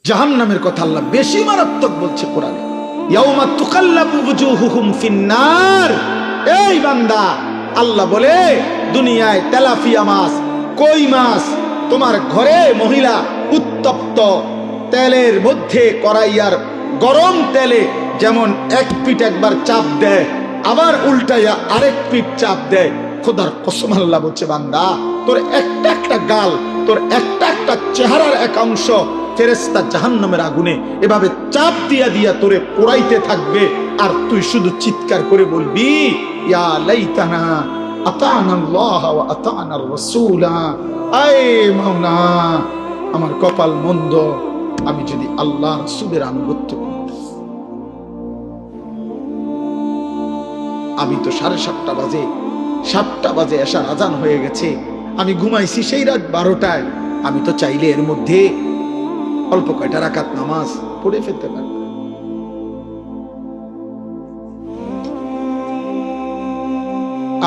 জাহান্নামের কথা আল্লাহ বেশি মারাত্মক বলছে কোরআনে, ইয়াউমা তুকাল্লাবু ওয়ুজুহুহুম ফিন্নার। এই বান্দা, আল্লাহ বলে দুনিয়ায় তেলাপিয়া মাছ, কই মাছ তোমার ঘরে মহিলা উত্তপ্ত তেলের মধ্যে কড়াইয়ার গরম তেলে যেমন এক পিঠ একবার চাপ দেয়, আবার উল্টাইয়া আরেক পিঠ চাপ দেয়। খোদার কসম আল্লাহ বলছে, বান্দা তোর একটা একটা গাল, তোর একটা একটা চেহারার এক অংশ ফেরেশতা জাহান্নামের আগুনে এভাবে চাপ দিয়া দিয়া তোরে পোড়াইতে থাকবে, আর তুই শুধু চিৎকার করে বলবি, ইয়া লাইতানা আতানাল্লাহ ওয়া আতানার রাসূলা। আয় মাওলা, আমার কপাল মন্দ, আমি যদি আল্লাহ রাসূলের আনুগত্য করতাম। আমি তো 7:30 বাজে এশার আজান হয়ে গেছে, আমি ঘুমাইছি সেই রাত 12টায়। আমি তো চাইলে এর মধ্যে অল্প কয়টা রাকাত নামাজ পড়ে ফেলতে পারি।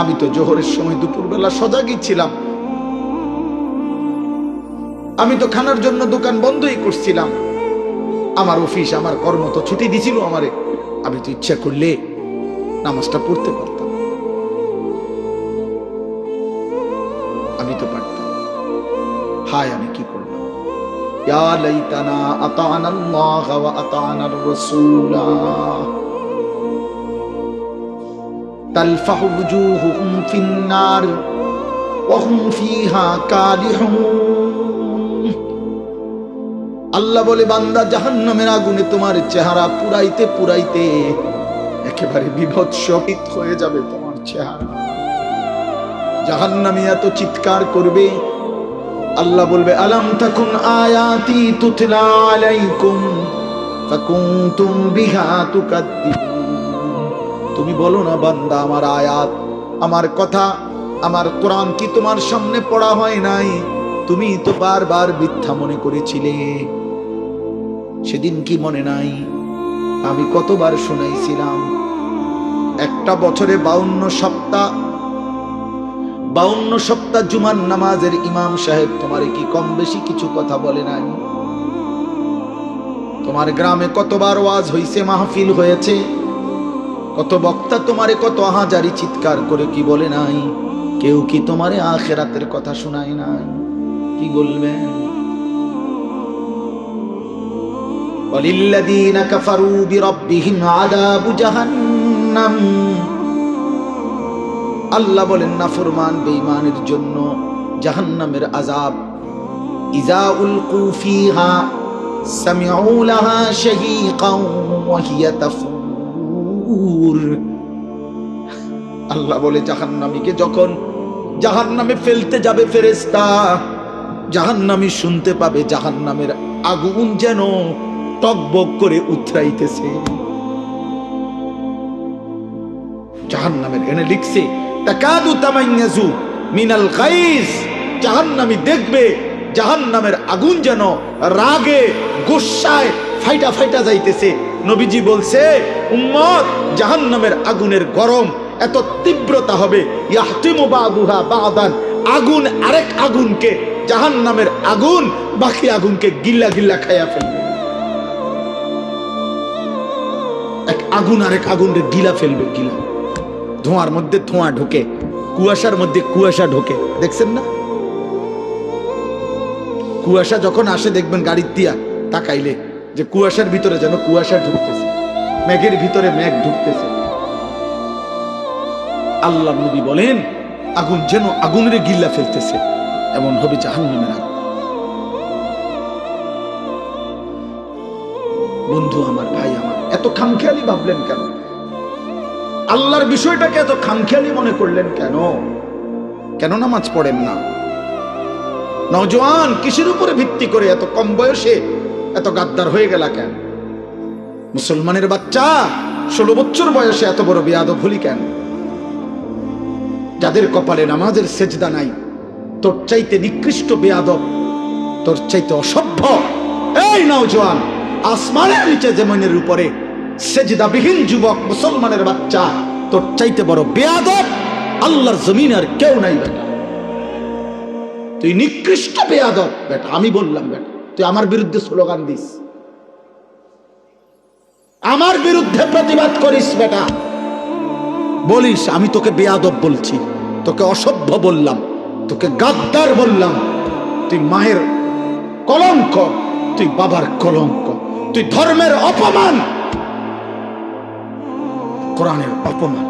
আমি তো জোহরের সময় দুপুরবেলা সজাগই ছিলাম। আমি তো খানার জন্য দোকান বন্ধই করছিলাম। আমার অফিস, আমার কর্ম তো ছুটি দিছিল আমারে। আমি তো ইচ্ছা করলে নামাজটা পড়তে পারতাম, আমি তো পারতাম। হায় আমি কি করলাম! ইয়া লাইতানা আতানাল্লাহ ওয়া আতানার রাসূলা তালফাহু ওয়ুজুহুহুম ফিন্নার ওয়া হুম ফিহা কালিহুন। আল্লাহ বলে, বান্দা জাহান্নামের আগুনে তোমার চেহারা পুরাইতে পুরাইতে একেবারে বিভৎসিত হয়ে যাবে তোমার চেহারা। জাহান্নামী এত চিৎকার করবে, আল্লাহ বলবে, আলাম তাকুন আয়াতি তুতলা আলাইকুম ফাকুনতুম বিহা তুকাদ্দিবুন। তুমি বলো না বান্দা, আমার আয়াত, আমার কথা, আমার কোরআন কি তোমার সামনে পড়া হয় নাই? তুমি তো বারবার মিথ্যা মনে করেছিলে। সেদিন কি মনে নাই আমি কতবার শুনাইছিলাম? একটা বছরে 52 সপ্তাহ জুমার নামাজের ইমাম সাহেব তোমারে কি কম বেশি কিছু কথা বলে নাই? তোমার গ্রামে কতবার ওয়াজ হইছে, মাহফিল হয়েছে, কত বক্তা তোমারে কত হাজারি চিৎকার করে কি বলে নাই? কেউ কি তোমারে আখিরাতের কথা শোনায় নাই? কি বলবেন? ওয়ালিল্লাযীনা কাফারু বিরাব্বিহিম আযাবু জাহান্নাম। আল্লাহ বলেন, নাফরমান বেঈমানের জন্য জাহান্নামের আযাব। ইযা উলকু ফিহা সামিউ লাহা শাহীকান ওয়া হিয়া তাফুর। আল্লাহ বলে, জাহান্নামীকে যখন জাহান্নামে ফেলতে যাবে ফেরেশতা, জাহান্নামী শুনতে পাবে জাহান্নামের আগুন যেন টকবক করে উতরাইতেছে। জাহান্নামের এনে লিখছে, তাকাদু তামাইয়াজু মিনাল গাইজ। জাহান্নামী দেখবে জাহান্নামের আগুন যেন রাগে গোসায় ফাইটা ফাইটা যাইতেছে। নবীজি বলছে, উম্মত, জাহান্নামের আগুনের গরম এত তীব্রতা হবে, ইয়াহতিমু বাদুহা বাদান, আগুন আরেক আগুনকে, জাহান্নামের আগুন বাকি আগুনকে গিল্লা গিল্লা খাইয়া ফেলবে। এক আগুন আরেক আগুনকে গিলা ফেলবে, গিলা। ধোঁয়ার মধ্যে ধোঁয়া ঢোকে, কুয়াশার মধ্যে কুয়াশা ঢোকে, দেখছেন না? কুয়াশা যখন আসে দেখবেন গাড়ির দিয়া তাকাইলে যে কুয়াশার ভিতরে যেন কুয়াশা ঢুকতেছে, মেঘের ভিতরে মেঘ ঢুকতেছে। আল্লাহ নবী বলেন, আগুন যেন আগুনের গিল্লা ফেলতেছে, এমন হবে জাহান্নামের আগুন। বন্ধু আমার, ভাই আমার, এত খামখেয়ালি ভাবলেন কেন? আল্লাহর বিষয়টাকে এত খামখেয়ালি মনে করলেন কেন? কেন নামাজ পড়েন না? নওজোয়ান, কিসের উপরে ভিত্তি করে এত কম বয়সে এত গাদ্দার হয়ে গেল কেন? মুসলমানের বাচ্চা 16 বছর বয়সে এত বড় বেয়াদব হলি কেন? যাদের কপালে নামাজের সেজদা নাই, তোর চাইতে নিকৃষ্ট বেয়াদব, তোর চাইতে অসভ্য এই নওজোয়ান, আসমানের নিচে জমিনের উপরে সেজদাবিহীন যুবক মুসলমানের বাচ্চা, তোর চাইতে বড় বেয়াদব আল্লাহর জমিনে আর কেউ নাই বেটা। তুই নিকৃষ্ট বেয়াদব বেটা। আমি বললাম বেটা, তুই আমার বিরুদ্ধে স্লোগান দিস। আমার বিরুদ্ধে প্রতিবাদ করিস বেটা, বলিস আমি তোকে বেয়াদব বলছি, তোকে অসভ্য বললাম, তোকে গাদ্দার বললাম, তুই মায়ের কলঙ্ক, তুই বাবার কলঙ্ক, তুই ধর্মের অপমান, কোরআনের অপমান,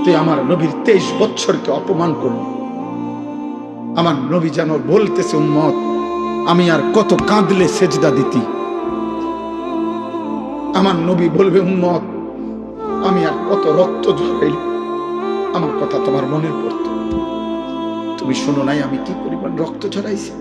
তুই আমার নবীর 23 বছরকে অপমান করলি। আমার নবী যেন বলতেছে, উম্মত আমি আর কত কাঁদলে সেজদা দিতি। আমার নবী বলবে, উম্মত আমি আর কত রক্ত ঝরাইল। আমার কথা তোমার মনে পড়তো, তুমি শোনো নাই আমি কি পরিমাণ রক্ত ঝরাইছি।